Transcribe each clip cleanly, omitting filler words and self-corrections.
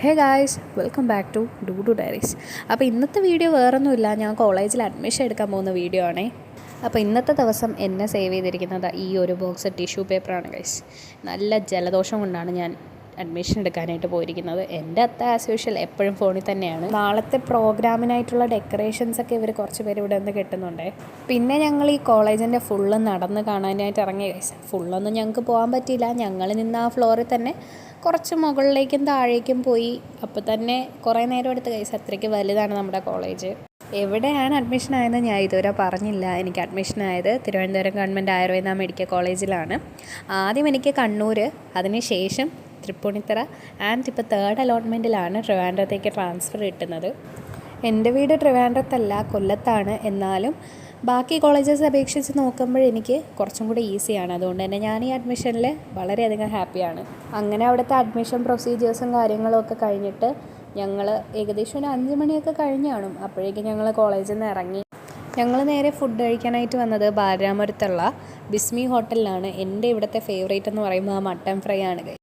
Hey guys, welcome back to do diaries. അപ്പോൾ ഇന്നത്തെ video വേറൊന്നുമില്ല, ഞാൻ കോളേജിൽ അഡ്മിഷൻ എടുക്കാൻ പോകുന്ന വീഡിയോ ആണേ. അപ്പോൾ ഇന്നത്തെ ദിവസം എന്നെ സേവ് ചെയ്തിരിക്കുന്നത് ഈ ഒരു ബോക്സ് ടിഷ്യൂ പേപ്പറാണ് ഗൈസ്. നല്ല ജലദോഷം കൊണ്ടാണ് ഞാൻ അഡ്മിഷൻ എടുക്കാനായിട്ട് പോയിരിക്കുന്നത്. എൻ്റെ അത്ത ആസ് യൂഷ്വൽ എപ്പോഴും ഫോണിൽ തന്നെയാണ്. നാളത്തെ പ്രോഗ്രാമിനായിട്ടുള്ള ഡെക്കറേഷൻസൊക്കെ ഇവർ കുറച്ച് പേര് ഇവിടെ നിന്ന് കിട്ടുന്നുണ്ട്. പിന്നെ ഞങ്ങൾ ഈ കോളേജിൻ്റെ ഫുള്ള് നടന്ന് കാണാനായിട്ട് ഇറങ്ങിയ ഗൈസ്. ഫുള്ളൊന്നും ഞങ്ങൾക്ക് പോകാൻ പറ്റിയില്ല. ഞങ്ങൾ നിന്ന് ആ ഫ്ലോറിൽ തന്നെ കുറച്ച് മുകളിലേക്കും താഴേക്കും പോയി. അപ്പോൾ തന്നെ കുറേ നേരം എടുത്ത് ഗൈസ്. അത്രയ്ക്ക് വലുതാണ് നമ്മുടെ കോളേജ്. എവിടെയാണ് അഡ്മിഷൻ ആയെന്ന് ഞാൻ ഇതുവരെ പറഞ്ഞില്ല. എനിക്ക് അഡ്മിഷൻ ആയത് തിരുവനന്തപുരം ഗവൺമെൻറ് ആയുർവേദ മെഡിക്കൽ കോളേജിലാണ്. ആദ്യം എനിക്ക് കണ്ണൂർ, അതിനുശേഷം തൃപ്പൂണിത്തറ ആൻഡ് ഇപ്പോൾ തേർഡ് അലോട്ട്മെൻറ്റിലാണ് ട്രിവാൻഡ്രത്തേക്ക് ട്രാൻസ്ഫർ കിട്ടുന്നത്. എൻ്റെ വീട് ട്രിവാൻഡ്രത്തല്ല, കൊല്ലത്താണ്. എന്നാലും ബാക്കി കോളേജസ് അപേക്ഷിച്ച് നോക്കുമ്പോൾ എനിക്ക് കുറച്ചും കൂടി ഈസിയാണ്. അതുകൊണ്ട് തന്നെ ഞാൻ ഈ അഡ്മിഷനിൽ വളരെയധികം ഹാപ്പിയാണ്. അങ്ങനെ അവിടുത്തെ അഡ്മിഷൻ പ്രൊസീജിയേഴ്സും കാര്യങ്ങളും ഒക്കെ കഴിഞ്ഞിട്ട് ഞങ്ങൾ ഏകദേശം ഒരു 5 മണിയൊക്കെ കഴിഞ്ഞ് കാണും. അപ്പോഴേക്കും ഞങ്ങൾ കോളേജിൽ നിന്ന് ഇറങ്ങി. ഞങ്ങൾ നേരെ ഫുഡ് കഴിക്കാനായിട്ട് വന്നത് ബാലരാമപുരത്തുള്ള ബിസ്മി ഹോട്ടലിലാണ്. എൻ്റെ ഇവിടുത്തെ ഫേവറേറ്റ് എന്ന് പറയുമ്പോൾ ആ മട്ടൻ ഫ്രൈ ആണ് ഗൈസ്.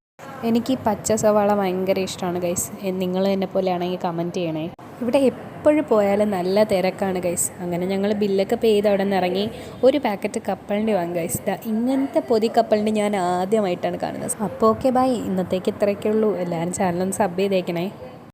എനിക്ക് ഈ പച്ച സവാള ഭയങ്കര ഇഷ്ടമാണ് ഗൈസ്. നിങ്ങൾ എന്നെ പോലെയാണെങ്കിൽ കമൻറ്റ് ചെയ്യണേ. ഇവിടെ എപ്പോഴും പോയാലും നല്ല തിരക്കാണ് ഗൈസ്. അങ്ങനെ ഞങ്ങൾ ബില്ലൊക്കെ പേ ചെയ്ത് അവിടെ നിന്ന് ഇറങ്ങി ഒരു പാക്കറ്റ് കപ്പലിൻ്റെ വാങ്ങി ഗൈസ്. ഇങ്ങനത്തെ പൊതി കപ്പലിൻ്റെ ഞാൻ ആദ്യമായിട്ടാണ് കാണുന്നത്. അപ്പോൾ ഓക്കെ ബൈ, ഇന്നത്തേക്ക് ഇത്രയൊക്കെ ഉള്ളൂ. എല്ലാവരും ചാനലൊന്ന് സബ് ചെയ്തേക്കണേ.